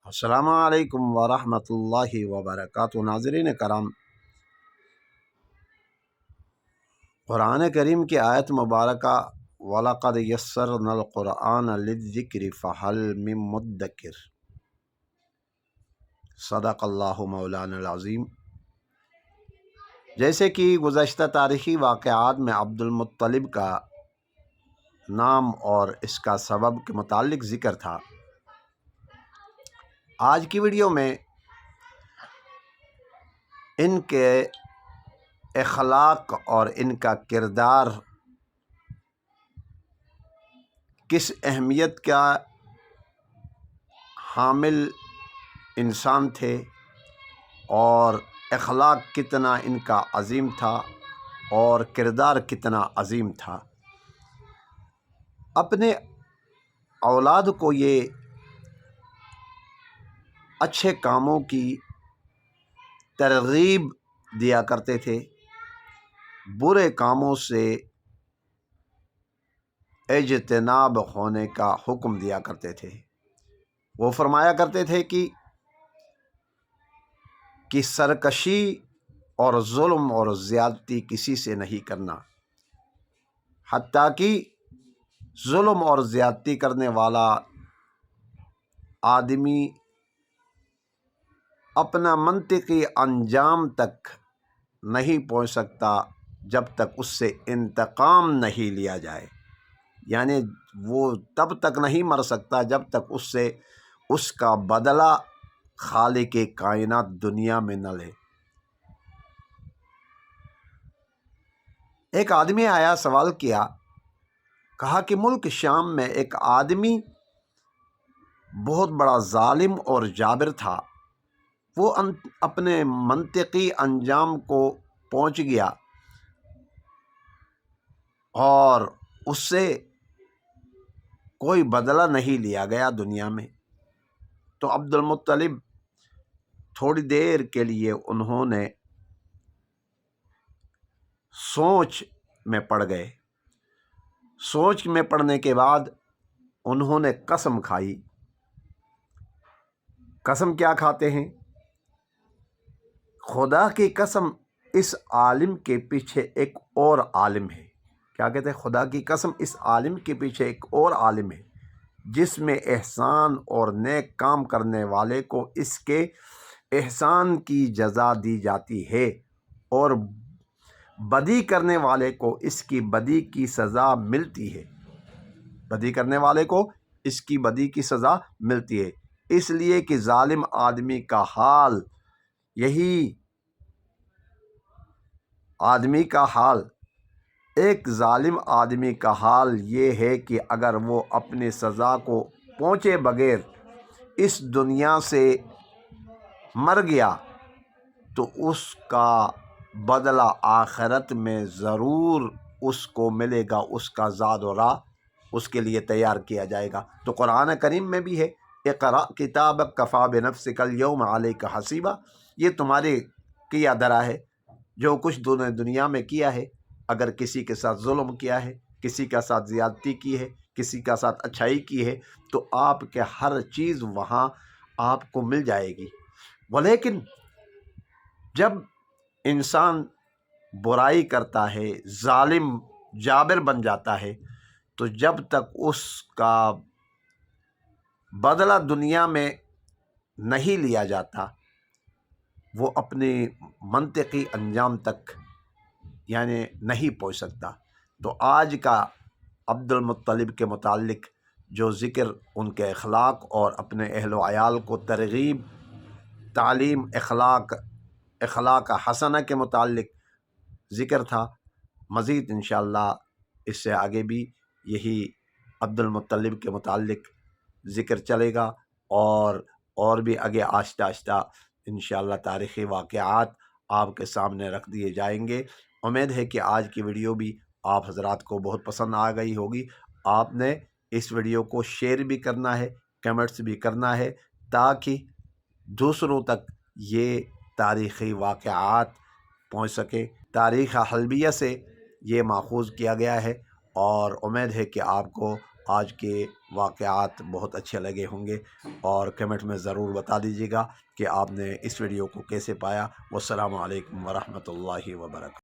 السلام علیکم ورحمۃ اللہ وبرکاتہ۔ ناظرین کرام، قرآن کریم کی آیت مبارکہ وَلَقَدْ يَسَّرْنَا الْقُرْآنَ لِلذِّكْرِ فَهَلْ مِن مُدَّكِرٍ۔ صدق اللہ مولانا العظیم۔ جیسے کہ گزشتہ تاریخی واقعات میں عبد المطلب کا نام اور اس کا سبب کے متعلق ذکر تھا، آج کی ویڈیو میں ان کے اخلاق اور ان کا کردار کس اہمیت کا حامل انسان تھے اور اخلاق کتنا ان کا عظیم تھا اور کردار کتنا عظیم تھا، اپنے اولاد کو یہ اچھے کاموں کی ترغیب دیا کرتے تھے، برے کاموں سے اجتناب ہونے کا حکم دیا کرتے تھے۔ وہ فرمایا کرتے تھے کہ سرکشی اور ظلم اور زیادتی کسی سے نہیں کرنا، حتیٰ کہ ظلم اور زیادتی کرنے والا آدمی اپنا منطقی انجام تک نہیں پہنچ سکتا جب تک اس سے انتقام نہیں لیا جائے، یعنی وہ تب تک نہیں مر سکتا جب تک اس سے اس کا بدلہ خالق کائنات دنیا میں نہ لے۔ ایک آدمی آیا، سوال کیا، کہا کہ ملک شام میں ایک آدمی بہت بڑا ظالم اور جابر تھا، وہ اپنے منطقی انجام کو پہنچ گیا اور اس سے کوئی بدلہ نہیں لیا گیا دنیا میں۔ تو عبد المطلب تھوڑی دیر کے لیے انہوں نے سوچ میں پڑ گئے۔ سوچ میں پڑنے کے بعد انہوں نے قسم کھائی۔ قسم کیا کھاتے ہیں؟ خدا کی قسم، اس عالم کے پیچھے ایک اور عالم ہے۔ کیا کہتے ہیں؟ خدا کی قسم، اس عالم کے پیچھے ایک اور عالم ہے جس میں احسان اور نیک کام کرنے والے کو اس کے احسان کی جزا دی جاتی ہے اور بدی کرنے والے کو اس کی بدی کی سزا ملتی ہے۔ بدی کرنے والے کو اس کی بدی کی سزا ملتی ہے، اس لیے کہ ظالم آدمی کا حال ایک ظالم آدمی کا حال یہ ہے کہ اگر وہ اپنی سزا کو پہنچے بغیر اس دنیا سے مر گیا تو اس کا بدلہ آخرت میں ضرور اس کو ملے گا، اس کا زاد و راہ اس کے لیے تیار کیا جائے گا۔ تو قرآن کریم میں بھی ہے، اقرأ کتابک کفیٰ بنفسک اليوم علیک حسیبا، یہ تمہارے کیا درا ہے، جو کچھ دنیا میں کیا ہے، اگر کسی کے ساتھ ظلم کیا ہے، کسی کے ساتھ زیادتی کی ہے، کسی کے ساتھ اچھائی کی ہے، تو آپ کے ہر چیز وہاں آپ کو مل جائے گی۔ ولیکن جب انسان برائی کرتا ہے، ظالم جابر بن جاتا ہے، تو جب تک اس کا بدلہ دنیا میں نہیں لیا جاتا، وہ اپنے منطقی انجام تک یعنی نہیں پہنچ سکتا۔ تو آج کا عبد المطلب کے متعلق جو ذکر ان کے اخلاق اور اپنے اہل و عیال کو ترغیب، تعلیم، اخلاق حسنہ کے متعلق ذکر تھا، مزید انشاءاللہ اس سے آگے بھی یہی عبد المطلب کے متعلق ذکر چلے گا اور بھی آگے آہستہ آہستہ انشاءاللہ تاریخی واقعات آپ کے سامنے رکھ دیے جائیں گے۔ امید ہے کہ آج کی ویڈیو بھی آپ حضرات کو بہت پسند آ گئی ہوگی۔ آپ نے اس ویڈیو کو شیئر بھی کرنا ہے، کمنٹس بھی کرنا ہے، تاکہ دوسروں تک یہ تاریخی واقعات پہنچ سکے۔ تاریخ حلبیہ سے یہ ماخوذ کیا گیا ہے اور امید ہے کہ آپ کو آج کے واقعات بہت اچھے لگے ہوں گے، اور کمنٹ میں ضرور بتا دیجیے گا کہ آپ نے اس ویڈیو کو کیسے پایا۔ والسلام علیکم ورحمۃ اللہ وبرکاتہ۔